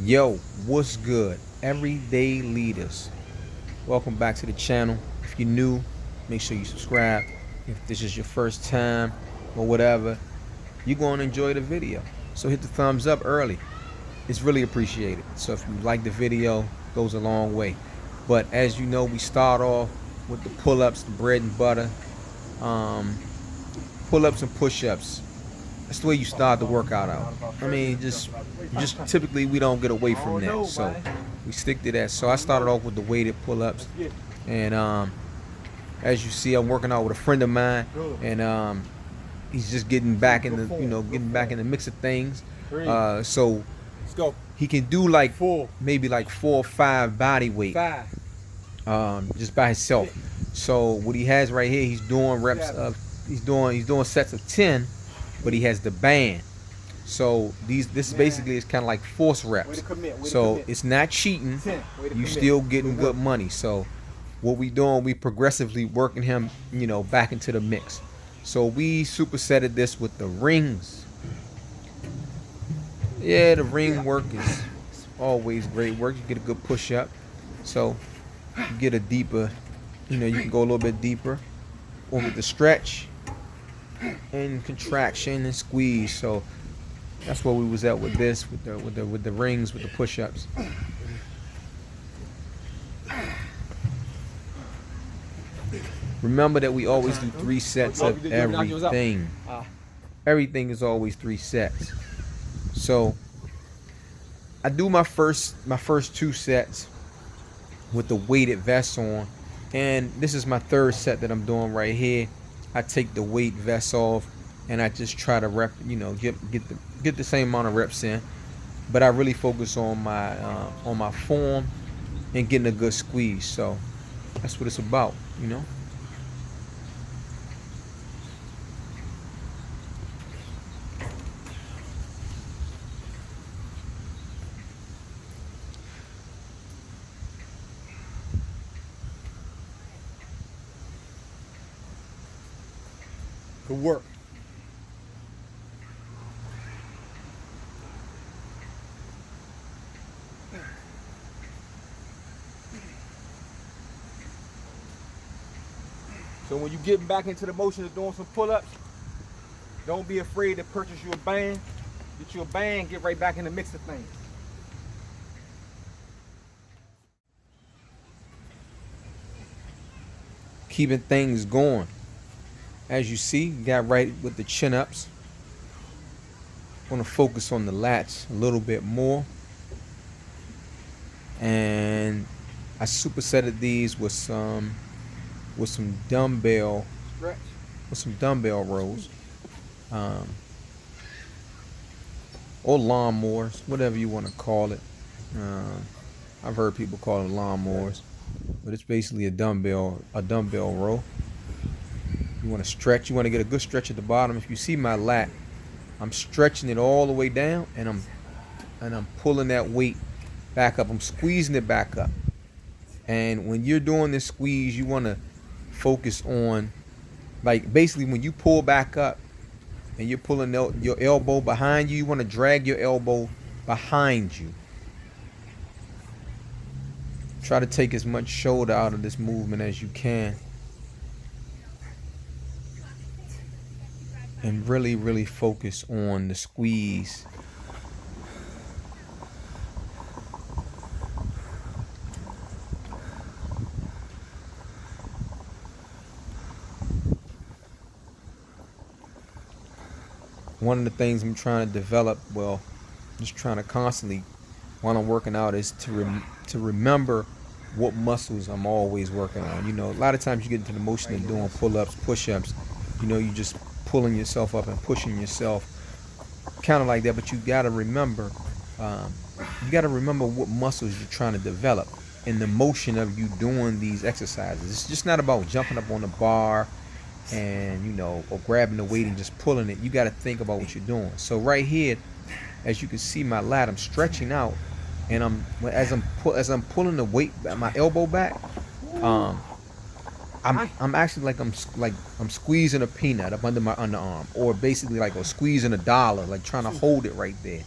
Yo, what's good? Everyday leaders. Welcome back to the channel. If you're new, make sure you subscribe. If this is your first time or whatever, you're going to enjoy the video. So hit the thumbs up early. It's really appreciated. So if you like the video, it goes a long way. But as you know, we start off with the pull-ups, the bread and butter, pull-ups and push-ups. That's the way you start the workout out. I mean, just typically we don't get away from that, so we stick to that. So I started off with the weighted pull-ups, and as you see, I'm working out with a friend of mine, and he's just getting back in the mix of things. So he can do like maybe like 4 or 5 body weight, just by himself. So what he has right here, he's doing reps of he's doing sets of 10. But he has the band. So this basically is kind of like force reps. So it's not cheating. You still getting good money. So what we doing, we progressively working him, back into the mix. So we supersetted this with the rings. Yeah, the ring work is always great work. You get a good push up. So you get a deeper, you can go a little bit deeper. Or with the stretch and contraction and squeeze. So that's where we was at with this, with the rings, with the push-ups. Remember that we always do 3 sets of everything. Everything is always 3 sets. So I do my first 2 sets with the weighted vest on, and this is my 3rd set that I'm doing right here. I take the weight vest off and I just try to get the same amount of reps in, but I really focus on my form and getting a good squeeze. So that's what it's about. Good work. So when you getting back into the motion of doing some pull-ups, don't be afraid to purchase you a band. Get you a band, get right back in the mix of things. Keeping things going. As you see, got right with the chin-ups. Want to focus on the lats a little bit more. And I supersetted these with some dumbbell rows, or lawnmowers, whatever you want to call it. I've heard people call them lawnmowers, but it's basically a dumbbell row. You want to stretch. You want to get a good stretch at the bottom. If you see my lat, I'm stretching it all the way down, and I'm pulling that weight back up. I'm squeezing it back up. And when you're doing this squeeze, you want to focus on, like, basically when you pull back up and you're pulling your elbow behind you, you want to drag your elbow behind you. Try to take as much shoulder out of this movement as you can. And really, really focus on the squeeze. One of the things I'm trying to develop, just trying to constantly, while I'm working out, is to remember what muscles I'm always working on. A lot of times you get into the motion of doing pull-ups, push-ups, you just pulling yourself up and pushing yourself, kind of like that. But you gotta remember what muscles you're trying to develop in the motion of you doing these exercises. It's just not about jumping up on the bar and or grabbing the weight and just pulling it. You got to think about what you're doing. So right here, as you can see my lat, I'm stretching out, and as I'm pulling the weight, my elbow back, I'm actually like I'm squeezing a peanut up under my underarm, or basically like squeezing a dollar, like trying to hold it right there.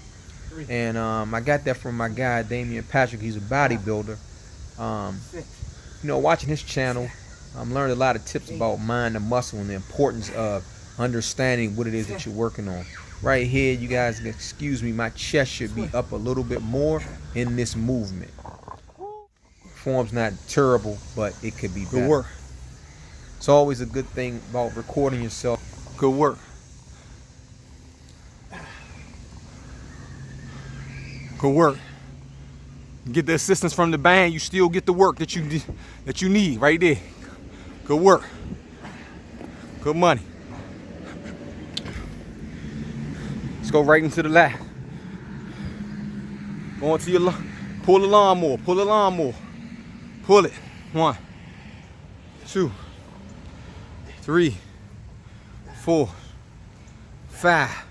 And I got that from my guy Damian Patrick. He's a bodybuilder. You know, watching his channel, learned a lot of tips about mind and muscle and the importance of understanding what it is that you're working on. Right here, you guys, excuse me, my chest should be up a little bit more in this movement. Form's not terrible, but it could be better. Good work. It's always a good thing about recording yourself. Good work. Good work. Get the assistance from the band, you still get the work that you need right there. Good work. Good money. Let's go right into the lat. Go into your pull the lawnmower. Pull the lawnmower. Pull it. 1, 2, 3, 4, 5,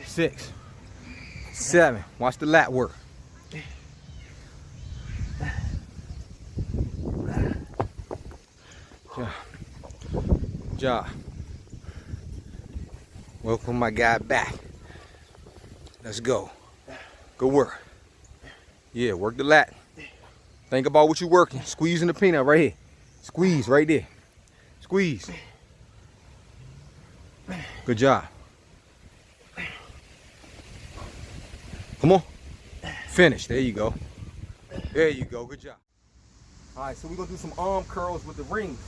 6, 7. Watch the lat work. Good job. Welcome my guy back. Let's go. Good work. Yeah, work the lat. Think about what you're working. Squeezing the peanut right here. Squeeze right there. Squeeze. Good job. Come on. Finish. There you go. There you go. Good job. All right, so we're going to do some arm curls with the rings.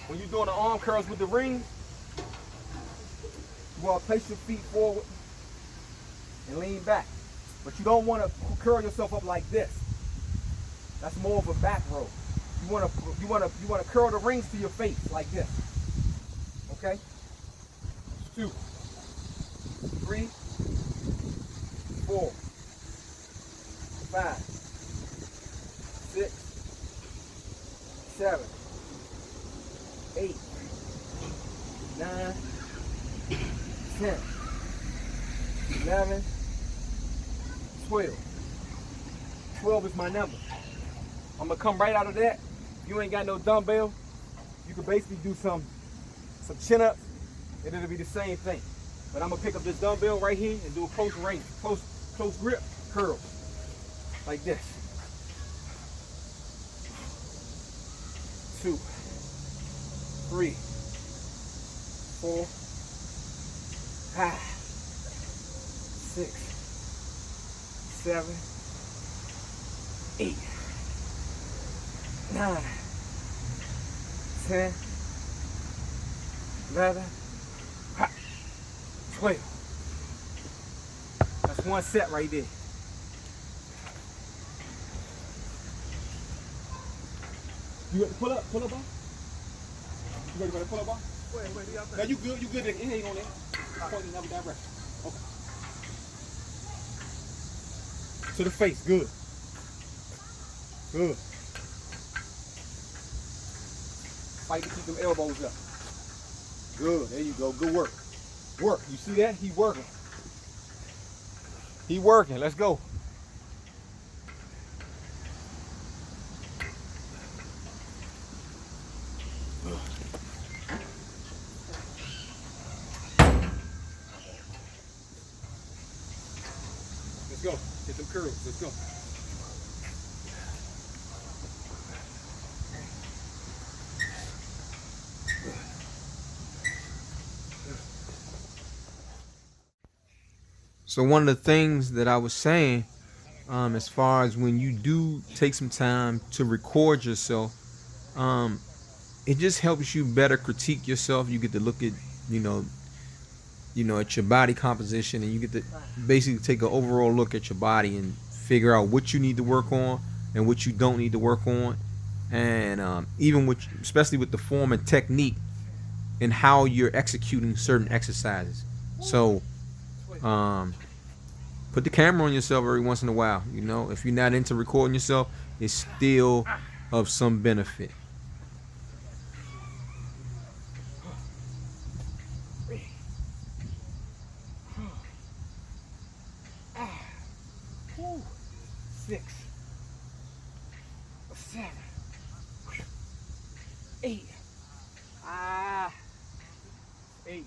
When you're doing the arm curls with the rings, you want to place your feet forward and lean back. But you don't want to curl yourself up like this. That's more of a back row. You want to curl the rings to your face like this. Okay? 2, 3, 4, 5, 6, 7, 8, 9, 10, 11, 12. 12 is my number. I'm gonna come right out of that. If you ain't got no dumbbell, you can basically do some chin-ups and it'll be the same thing. But I'm gonna pick up this dumbbell right here and do a close range, close grip curls. Like this. 2, 3, 4, 5, 6, 7, 8, 9, 10, 11, 12. That's one set right there. You got to pull up, bar? You ready for the pull up, bar? Wait, now you good, it ain't on there. Point in another direction. Okay. To the face, good. Good. Fight to keep them elbows up. Good, there you go, good work. Work, you see that? He working. He working, let's go. Let's go, get them curls, let's go. So one of the things that I was saying, as far as when you do take some time to record yourself, it just helps you better critique yourself. You get to look at, at your body composition, and you get to basically take an overall look at your body and figure out what you need to work on and what you don't need to work on, and especially with the form and technique and how you're executing certain exercises. So put the camera on yourself every once in a while. If you're not into recording yourself, it's still of some benefit. Six, 7, 8. 8.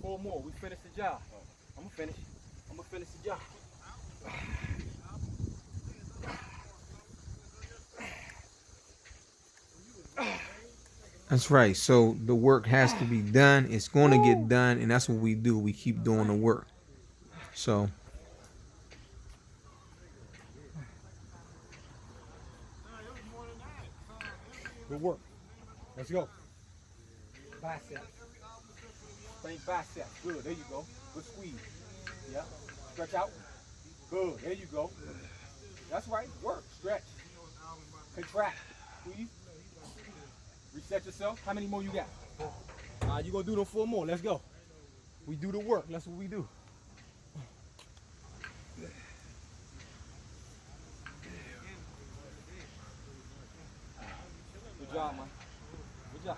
4 more. We finished the job. I'm gonna finish. job. That's right. So the work has to be done. It's going to get done, and that's what we do. We keep doing the work. So good work. Let's go. Biceps. Think biceps. Good. There you go. Good squeeze. Yeah. Stretch out. Good. There you go. That's right. Work. Stretch. Contract. Squeeze. Reset yourself. How many more you got? You gonna do them 4 more. Let's go. We do the work. That's what we do. Good job, man. Good job.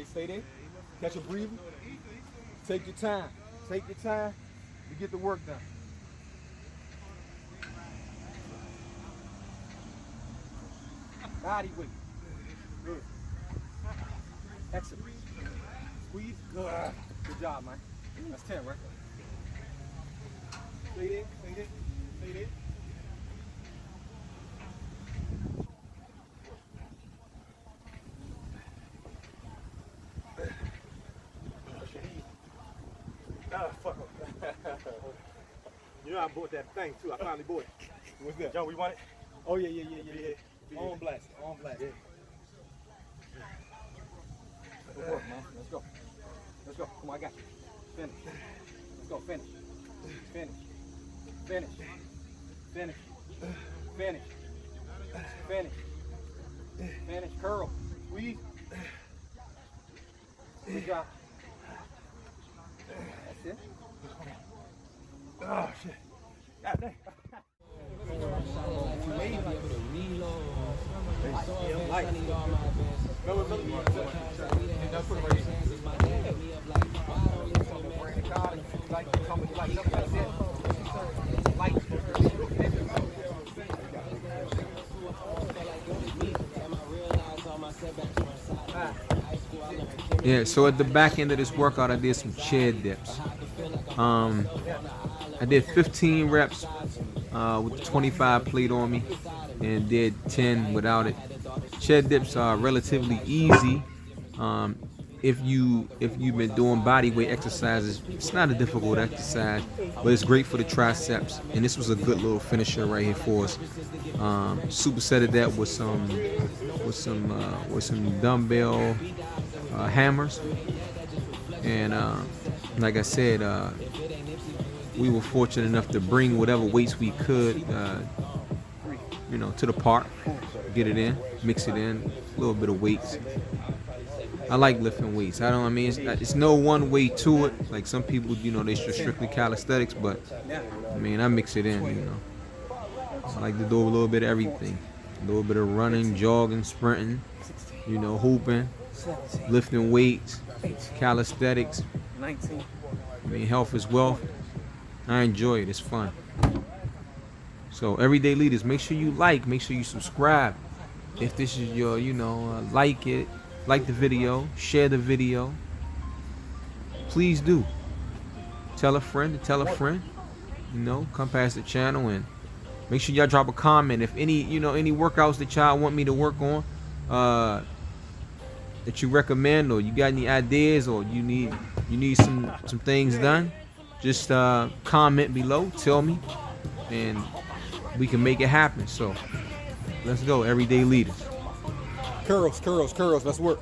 Stay there. Catch a breather. Take your time. Take your time to get the work done. Body weight. Good. Excellent. Squeeze. Good. Good job, man. That's 10, right? Stay there. Stay there. Stay there. Fuck up. You know I bought that thing too. I finally bought it. What's that? Joe, we want it? Oh yeah. On blast. On blast. Yeah. Good work, man. Let's go. Let's go. Come on, I got you. Finish. Let's go. Finish. Finish. Finish. Finish. Finish. Finish. Finish. Curl. Squeeze. Good job. That's it. Oh shit. God dang. yeah, so at the back end of this workout, I did some chair dips. I did 15 reps with the 25 plate on me, and did 10 without it. Chair dips are relatively easy. If you've been doing body weight exercises, it's not a difficult exercise, but it's great for the triceps. And this was a good little finisher right here for us. Supersetted that with some dumbbell hammers, and like I said, we were fortunate enough to bring whatever weights we could, to the park, get it in, mix it in, a little bit of weights. I like lifting weights. It's no one way to it. Like some people, they strictly calisthenics, but I mix it in, I like to do a little bit of everything. A little bit of running, jogging, sprinting, hooping, lifting weights, calisthenics. Health is wealth. I enjoy it. It's fun. So everyday leaders, make sure you make sure you subscribe. If this is your, like the video, share the video. Please do. Tell a friend to tell a friend. Come past the channel and make sure y'all drop a comment. If any workouts that y'all want me to work on, that you recommend, or you got any ideas, or you need some things done, just comment below, tell me, and we can make it happen. So let's go, everyday leaders. Curls, let's work.